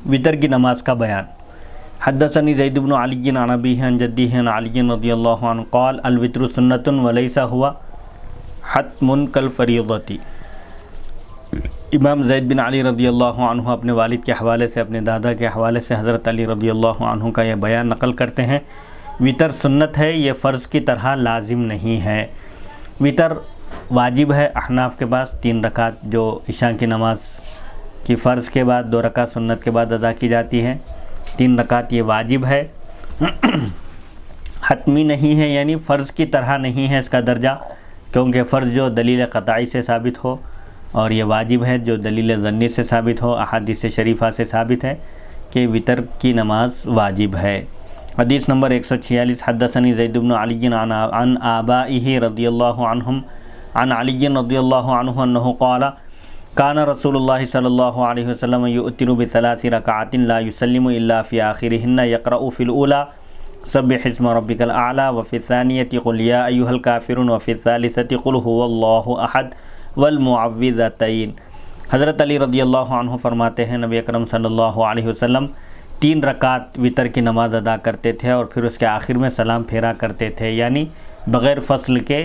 وطر کی نماز کا بیان۔ حدثني زید بن علی عن ابیہ عن جدیہ عن علی رضی اللہ عنہ قال الوتر سنۃ ولیس هو حتم کالفریضۃ۔ امام زید بن علی رضی اللہ عنہ اپنے والد کے حوالے سے، اپنے دادا کے حوالے سے حضرت علی رضی اللہ عنہ کا یہ بیان نقل کرتے ہیں، وطر سنت ہے، یہ فرض کی طرح لازم نہیں ہے۔ وطر واجب ہے احناف کے پاس، 3 رکعت جو عشاء کی نماز کی فرض کے بعد 2 رکعت سنت کے بعد ادا کی جاتی ہے، 3 رکعت یہ واجب ہے، حتمی نہیں ہے، یعنی فرض کی طرح نہیں ہے اس کا درجہ، کیونکہ فرض جو دلیل قطعی سے ثابت ہو، اور یہ واجب ہے جو دلیل ظنی سے ثابت ہو، احادیث شریفہ سے ثابت ہے کہ وطر کی نماز واجب ہے۔ حدیث نمبر 146 حدثني زید بن علی عن آبائہ رضی اللہ عنہم عن علی رضی اللہ عنہ انہ قال کان رسول اللہ صلی اللہ علیہ وسلم یؤتر بثلاث رکعات لا یسلم الا فی آخرہن یقرأ فی الاولی سبح اسم ربک الاعلی وفی الثانیۃ قل یا ایھا الکافرون وفی الثالثۃ قل هو اللہ احد والمعوذتین۔ حضرت علی رضی اللہ عنہ فرماتے ہیں نبی اکرم صلی اللہ علیہ وسلم 3 رکعت وطر کی نماز ادا کرتے تھے اور پھر اس کے آخر میں سلام پھیرا کرتے تھے، یعنی بغیر فصل کے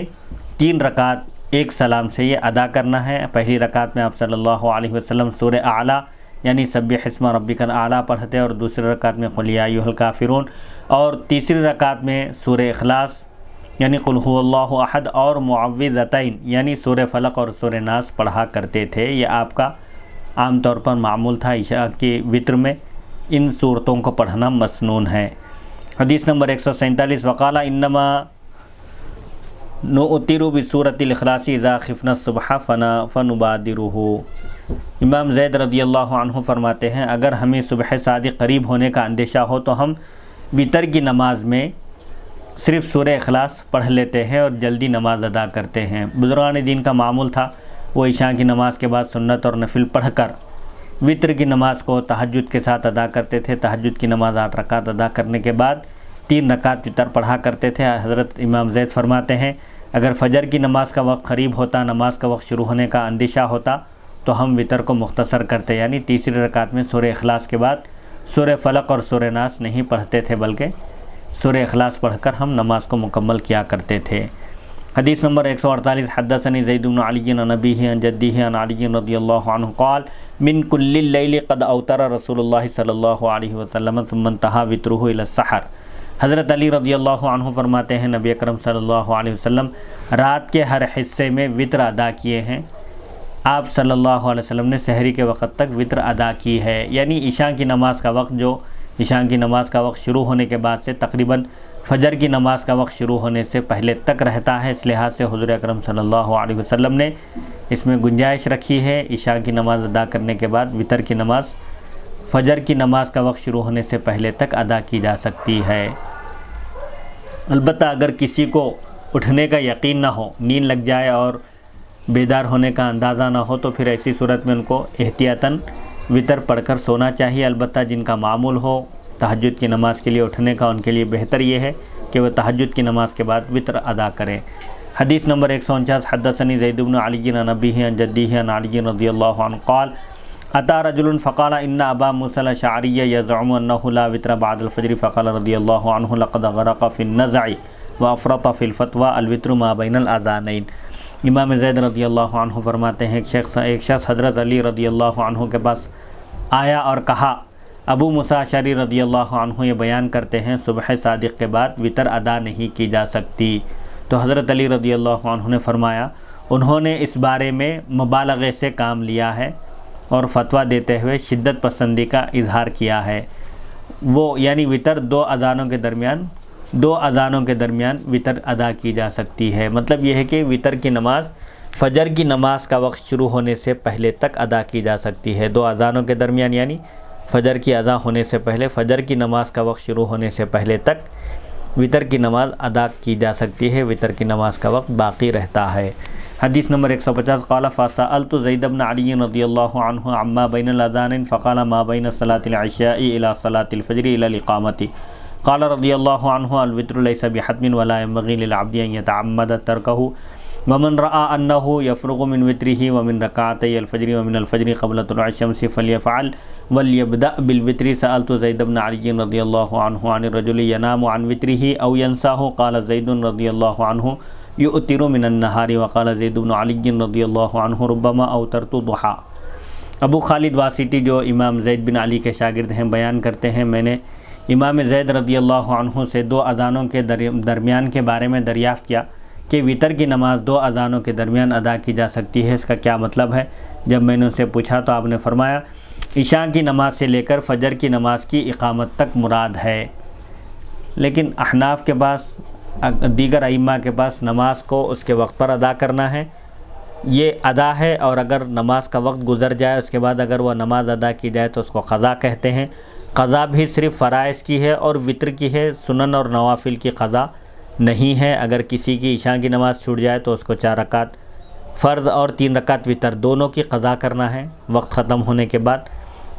3 رکعت ایک سلام سے یہ ادا کرنا ہے۔ پہلی رکعت میں آپ صلی اللہ علیہ وسلم سورہ اعلیٰ یعنی سبح اسم ربک الاعلیٰ پڑھتے اور دوسری رکعت میں قل یا ایھا الکافرون، اور تیسری رکعت میں سورہ اخلاص یعنی قل هو اللہ احد اور معوذتین یعنی سورہ فلق اور سورہ ناس پڑھا کرتے تھے۔ یہ آپ کا عام طور پر معمول تھا، عشاء کی وطر میں ان صورتوں کو پڑھنا مسنون ہے۔ حدیث نمبر 147 وقال انما نؤتر بسورۃ الاخلاص اذا خفنا الصبح فنبادرہ۔ امام زید رضی اللہ عنہ فرماتے ہیں اگر ہمیں صبح صادق قریب ہونے کا اندیشہ ہو تو ہم وطر کی نماز میں صرف سورہ اخلاص پڑھ لیتے ہیں اور جلدی نماز ادا کرتے ہیں۔ بزرگان دین کا معمول تھا، وہ عشاء کی نماز کے بعد سنت اور نفل پڑھ کر وطر کی نماز کو تہجد کے ساتھ ادا کرتے تھے۔ تہجد کی نماز 8 رکعت ادا کرنے کے بعد 3 رکعت وطر پڑھا کرتے تھے۔ حضرت امام زید فرماتے ہیں اگر فجر کی نماز کا وقت قریب ہوتا، نماز کا وقت شروع ہونے کا اندیشہ ہوتا تو ہم وطر کو مختصر کرتے، یعنی تیسری رکعت میں سورہ اخلاص کے بعد سورہ فلق اور سورہ ناس نہیں پڑھتے تھے، بلکہ سورہ اخلاص پڑھ کر ہم نماز کو مکمل کیا کرتے تھے۔ حدیث نمبر 148 حدثني زید بن علی عن ابیہ عن جدیہ عن علی رضی اللہ عنہ قال من کل اللیل قد اوتر رسول اللہ صلی اللہ علیہ وسلم ثم انتہى وطرہ الی السحر۔ حضرت علی رضی اللہ عنہ فرماتے ہیں نبی اکرم صلی اللہ علیہ وسلم رات کے ہر حصے میں وطر ادا کیے ہیں۔ آپ صلی اللہ علیہ وسلم نے سحری کے وقت تک وطر ادا کی ہے، یعنی عشاء کی نماز کا وقت جو عشاء کی نماز کا وقت شروع ہونے کے بعد سے تقریباً فجر کی نماز کا وقت شروع ہونے سے پہلے تک رہتا ہے۔ اس لحاظ سے حضور اکرم صلی اللہ علیہ وسلم نے اس میں گنجائش رکھی ہے، عشاء کی نماز ادا کرنے کے بعد وطر کی نماز فجر کی نماز کا وقت شروع ہونے سے پہلے تک ادا کی جا سکتی ہے۔ البتہ اگر کسی کو اٹھنے کا یقین نہ ہو، نیند لگ جائے اور بیدار ہونے کا اندازہ نہ ہو، تو پھر ایسی صورت میں ان کو احتیاطاً وطر پڑھ کر سونا چاہیے۔ البتہ جن کا معمول ہو تہجد کی نماز کے لیے اٹھنے کا، ان کے لیے بہتر یہ ہے کہ وہ تہجد کی نماز کے بعد وطر ادا کریں۔ حدیث نمبر 149 حدثني زید بن علی عن ابیہ عن جدیہ عن علی رضی اللہ عنہ قال اتى رجل فقال ان ابا موسى الاشعری يزعم انه لا وطر بعد الفجر فقال رضی اللہ عنہ لقد غرق في النزع وافرط في الفتوى الوطر ما بين الاذانین۔ امام زید رضی اللہ عنہ فرماتے ہیں ایک شخص حضرت علی رضی اللہ عنہ کے پاس آیا اور کہا ابو موسیٰ اشعری رضی اللہ عنہ یہ بیان کرتے ہیں صبح صادق کے بعد وطر ادا نہیں کی جا سکتی، تو حضرت علی رضی اللہ عنہ نے فرمایا انہوں نے اس بارے میں مبالغے سے کام لیا ہے اور فتویٰ دیتے ہوئے شدت پسندی کا اظہار کیا ہے۔ وہ یعنی وطر 2 اذانوں کے درمیان وطر ادا کی جا سکتی ہے۔ مطلب یہ ہے کہ وطر کی نماز فجر کی نماز کا وقت شروع ہونے سے پہلے تک ادا کی جا سکتی ہے، 2 اذانوں کے درمیان، یعنی فجر کی اذان ہونے سے پہلے، فجر کی نماز کا وقت شروع ہونے سے پہلے تک وطر کی نماز ادا کی جا سکتی ہے، وطر کی نماز کا وقت باقی رہتا ہے۔ حدیث نمبر 150 قال فسألت زید بن علی رضی اللہ عنہ عما بین الاذانین فقال ما بین صلاة العشاء الى صلاة الفجر الى الاقامة قال رضی اللہ عنہ الوطر لیس بحتم ولا ينبغی للعبد ان يتعمد ترکہ ومن رأى أنه يفرغ من وتره ومن ركعتي الفجر ومن الفجر قبل طلوع الشمس فليفعل وليبدأ بالوتر. سألت زيد بن علي رضي الله عنه عن الرجل ينام عن وتره أو ينساه. قال زيد رضي الله عنه يؤتر من النهار. وقال زيد بن علي رضي الله عنه ربما أوترت ضحى. ابو خالد واسطی جو امام زید بن علی کے شاگرد ہیں بیان کرتے ہیں، میں نے امام زید رضی اللہ عنہ سے 2 اذانوں کے درمیان کے بارے میں دریافت کیا کہ وتر کی نماز 2 اذانوں کے درمیان ادا کی جا سکتی ہے، اس کا کیا مطلب ہے؟ جب میں نے ان سے پوچھا تو آپ نے فرمایا عشاء کی نماز سے لے کر فجر کی نماز کی اقامت تک مراد ہے. لیکن احناف کے پاس، دیگر ائمہ کے پاس نماز کو اس کے وقت پر ادا کرنا ہے، یہ ادا ہے، اور اگر نماز کا وقت گزر جائے اس کے بعد اگر وہ نماز ادا کی جائے تو اس کو قضا کہتے ہیں. قضا بھی صرف فرائض کی ہے اور وتر کی ہے، سنن اور نوافل کی قضا نہیں ہے. اگر کسی کی عشاء کی نماز چھوٹ جائے تو اس کو 4 رکعت فرض اور 3 رکعت وتر دونوں کی قضا کرنا ہے وقت ختم ہونے کے بعد.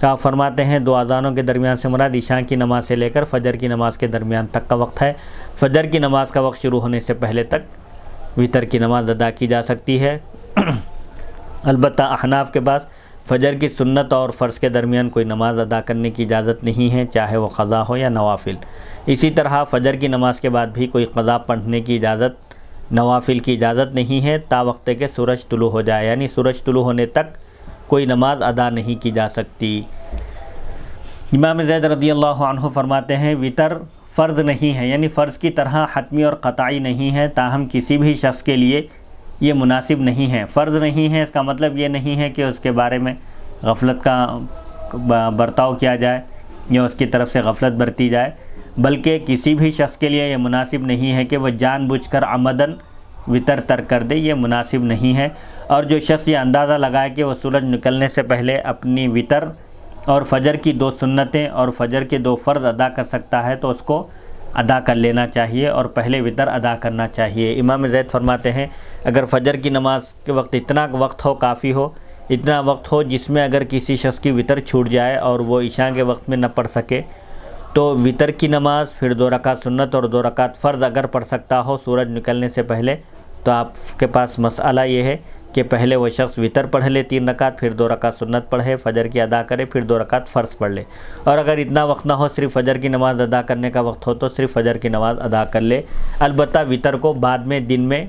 آپ فرماتے ہیں 2 اذانوں کے درمیان سے مراد عشاء کی نماز سے لے کر فجر کی نماز کے درمیان تک کا وقت ہے. فجر کی نماز کا وقت شروع ہونے سے پہلے تک وتر کی نماز ادا کی جا سکتی ہے. البتہ احناف کے پاس فجر کی سنت اور فرض کے درمیان کوئی نماز ادا کرنے کی اجازت نہیں ہے، چاہے وہ قضا ہو یا نوافل. اسی طرح فجر کی نماز کے بعد بھی کوئی قضا پڑھنے کی اجازت، نوافل کی اجازت نہیں ہے تا وقت کہ سورج طلوع ہو جائے، یعنی سورج طلوع ہونے تک کوئی نماز ادا نہیں کی جا سکتی. امام زید رضی اللہ عنہ فرماتے ہیں وتر فرض نہیں ہے، یعنی فرض کی طرح حتمی اور قطعی نہیں ہے، تاہم کسی بھی شخص کے لیے یہ مناسب نہیں ہے. فرض نہیں ہے اس کا مطلب یہ نہیں ہے کہ اس کے بارے میں غفلت کا برتاؤ کیا جائے یا اس کی طرف سے غفلت برتی جائے، بلکہ کسی بھی شخص کے لیے یہ مناسب نہیں ہے کہ وہ جان بوجھ کر عمدن وتر ترک کر دے، یہ مناسب نہیں ہے. اور جو شخص یہ اندازہ لگائے کہ وہ سورج نکلنے سے پہلے اپنی وتر اور فجر کی 2 سنتیں اور فجر کے 2 فرض ادا کر سکتا ہے تو اس کو ادا کر لینا چاہیے اور پہلے وتر ادا کرنا چاہیے. امام زید فرماتے ہیں اگر فجر کی نماز کے وقت اتنا وقت ہو، کافی ہو، اتنا وقت ہو جس میں اگر کسی شخص کی وتر چھوٹ جائے اور وہ عشاء کے وقت میں نہ پڑھ سکے تو وتر کی نماز پھر 2 رکعت سنت اور 2 رکعت فرض اگر پڑھ سکتا ہو سورج نکلنے سے پہلے، تو آپ کے پاس مسئلہ یہ ہے کہ پہلے وہ شخص وتر پڑھ لے 3 رکعت، پھر 2 رکعت سنت پڑھے، فجر کی ادا کرے، پھر 2 رکعت فرض پڑھ لے. اور اگر اتنا وقت نہ ہو، صرف فجر کی نماز ادا کرنے کا وقت ہو تو صرف فجر کی نماز ادا کر لے. البتہ وتر کو بعد میں دن میں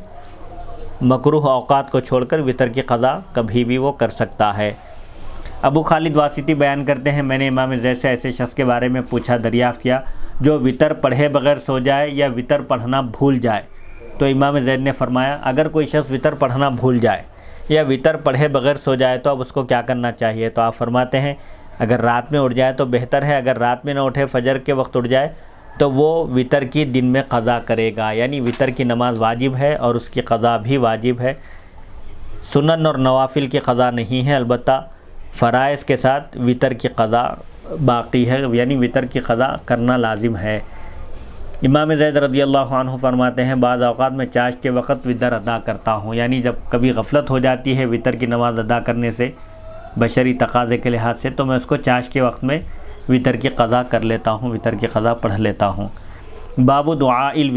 مکروہ اوقات کو چھوڑ کر وتر کی قضا کبھی بھی وہ کر سکتا ہے. ابو خالد واسطی بیان کرتے ہیں میں نے امام زید سے ایسے شخص کے بارے میں پوچھا، دریافت کیا جو وتر پڑھے بغیر سو جائے یا وتر پڑھنا بھول جائے. تو امام زید نے فرمایا اگر کوئی شخص وتر پڑھنا بھول جائے یا وتر پڑھے بغیر سو جائے تو اب اس کو کیا کرنا چاہیے؟ تو آپ فرماتے ہیں اگر رات میں اٹھ جائے تو بہتر ہے، اگر رات میں نہ اٹھے فجر کے وقت اٹھ جائے تو وہ وتر کی دن میں قضا کرے گا، یعنی وتر کی نماز واجب ہے اور اس کی قضا بھی واجب ہے. سنن اور نوافل کی قضا نہیں ہے، البتہ فرائض کے ساتھ وتر کی قضا باقی ہے، یعنی وتر کی قضا کرنا لازم ہے. امام زید رضی اللہ عنہ فرماتے ہیں بعض اوقات میں چاشت کے وقت وتر ادا کرتا ہوں، یعنی جب کبھی غفلت ہو جاتی ہے وتر کی نماز ادا کرنے سے بشری تقاضے کے لحاظ سے تو میں اس کو چاشت کے وقت میں وتر کی قضا کر لیتا ہوں، وتر کی قضا پڑھ لیتا ہوں. باب دعاء الوتر.